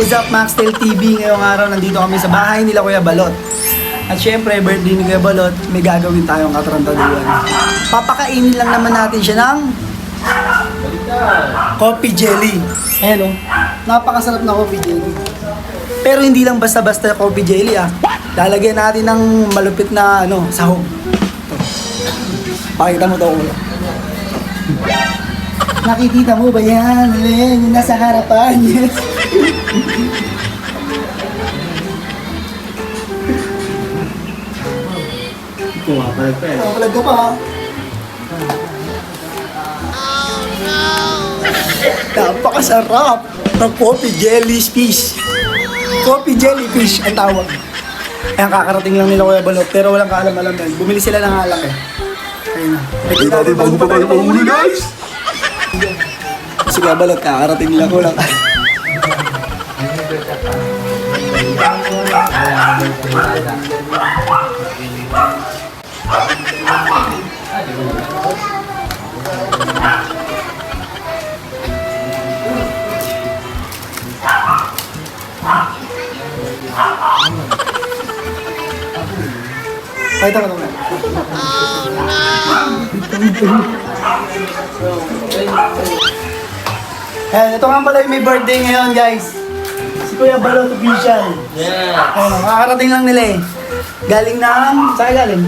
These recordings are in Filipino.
What's up, Maxtel TV? Ngayong araw, nandito kami sa bahay nila Kuya Balot. At syempre, birthday ni Kuya Balot, may gagawin tayong katarantaduhan. Papakainin lang naman natin siya ng coffee jelly. Ayan o, napakasarap na coffee jelly. Pero hindi lang basta-basta coffee jelly ah. Lalagyan natin ng malupit na sahog. Pakita mo to ulo. Nakikita mo ba yan? Ayan, yung nasa harapan. Yes. Palag ka pa ha. Napakasarap ng coffee jellyfish. Coffee jellyfish ang tawag. Ayan, kakarating lang nila Kuya Balot, pero walang kaalam-alam yan. Bumili sila ng alak eh. Ayun na. Ay, natin bago pa tayo mahuli, guys! Kasi Kuya Balot, kakarating nila ko lang. Kahit ako naman. Ayan, ito nga pala yung may birthday ngayon, guys. Si Kuya Balot official. Yeah. Ayan, makakarating lang nila eh. Galing ng... Saan galing?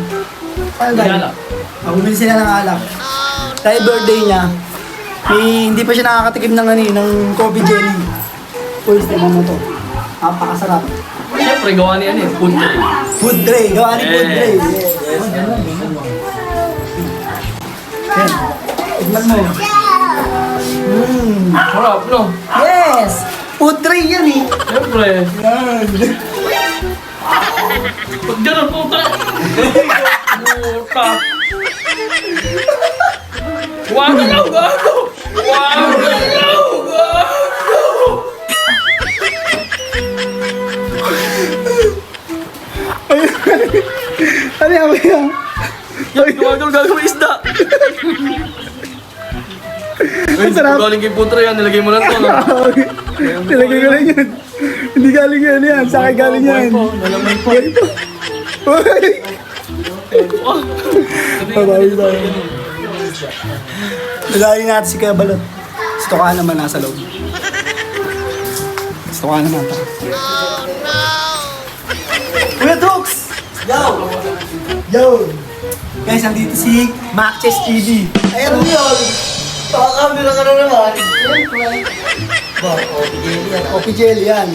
Saan galing? Bumili sila ng alak. Dahil birthday niya, hindi pa siya nakakatikim ng ng coffee jelly. First time mo to. Napakasarap. Siyempre, gawa niya eh. Food tray. Food tray. Gawa ni food tray. Yes. Yan. Tignan mo. Harap, no? Yes! Food tray yan eh. Siyempre. Yan. Pag gano'n, puta! Puta! Huwag ka lang, gago! Huwag ka lang, gago! Ano yan? Gumagano, gagawin isda! Ang sarap. Galing kay putra yan, nilagay mo lang to, no? Nilagay ko lang yun. Hindi galing yan. Sa akin galing yan. Nalaman po. Uy! Babawi tayo. Nalayin natin si Kuya Balot. Gusto ka naman nasa loob. Gusto ka naman ta. Kuya Dux! Yo! Yo! Guys, nandito si Maxes TV. Ayan yun! Pakakamera ka na naman. Coffee jelly yan.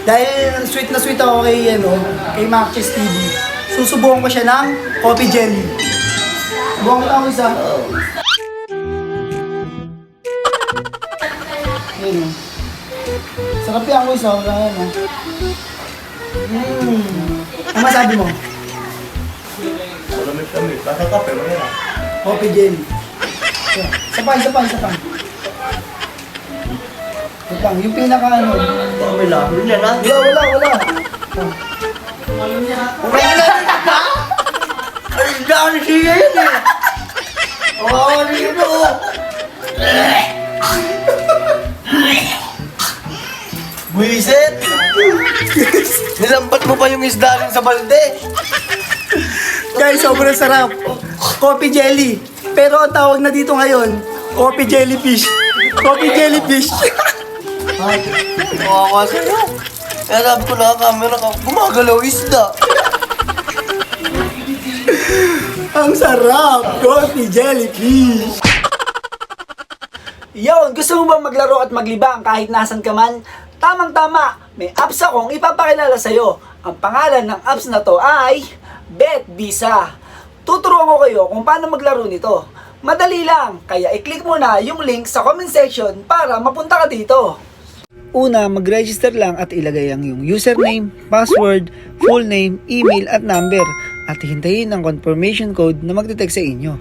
Dahil sweet na sweet ako kay Maxes TV. Susubukan ko siya ng coffee jelly. Subukan ko lang isa. Ayan o. Sarap yan ko isa. Ayan o. Ano masabi mo? Lamig. Basta kape mo yan. Coffee jelly. Isa pa. Wait lang, yung pinaka Wala. Yun yan ha? Wala. Ay, dami siya yun eh. Oo, ano yun o? Buisit! Nilambat mo pa yung isda rin sa balde. Guys, sobrang sarap. Coffee jelly. Pero ang tawag na dito ngayon, coffee jellyfish. Coffee jellyfish. Ay, kawawa sa'yo. Kaya sabi ko na camera ka, gumagalaw isda. Ang sarap. Coffee jellyfish. Yon, gusto mo ba maglaro at maglibang kahit nasan ka man? Tamang-tama, may apps akong ipapakilala sa'yo. Ang pangalan ng apps na to ay BetVisa. Tuturuan ko kayo kung paano maglaro nito. Madali lang, kaya i-click mo na yung link sa comment section para mapunta ka dito. Una, mag-register lang at ilagay ang iyong username, password, full name, email at number at hintayin ang confirmation code na magte-text sa inyo.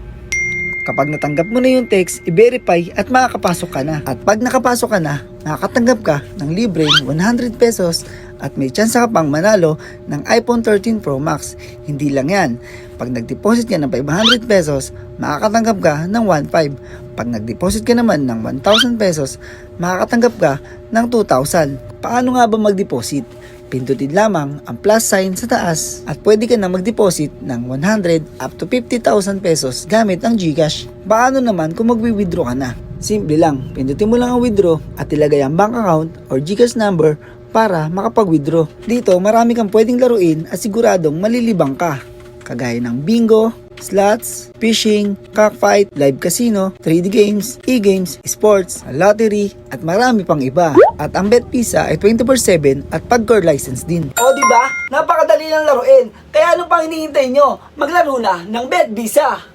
Kapag natanggap mo na yung text, i-verify at makakapasok ka na. At pag nakapasok ka na, nakakatanggap ka ng libreng 100 pesos at may chance ka pang manalo ng iPhone 13 Pro Max. Hindi lang yan, pag nag-deposit ka ng 500 pesos, makakatanggap ka ng 1,500. Pag nag-deposit ka naman ng 1,000 pesos, makakatanggap ka ng 2,000. Paano nga ba mag-deposit? Pindutin lamang ang plus sign sa taas at pwede ka na mag-deposit ng 100 up to 50,000 pesos gamit ang GCash. Paano naman kung mag-withdraw ka na? Simple lang, pindutin mo lang ang withdraw at ilagay ang bank account or GCash number para makapag-withdraw. Dito marami kang pwedeng laruin at siguradong malilibang ka. Kagaya ng bingo, slots, fishing, cockfight, live casino, 3D games, e-games, sports, lottery, at marami pang iba. At ang BetVisa ay 24/7 at pag-core license din. O diba? Napakadali lang laruin. Kaya ano pang hinihintay nyo? Maglaro na ng BetVisa!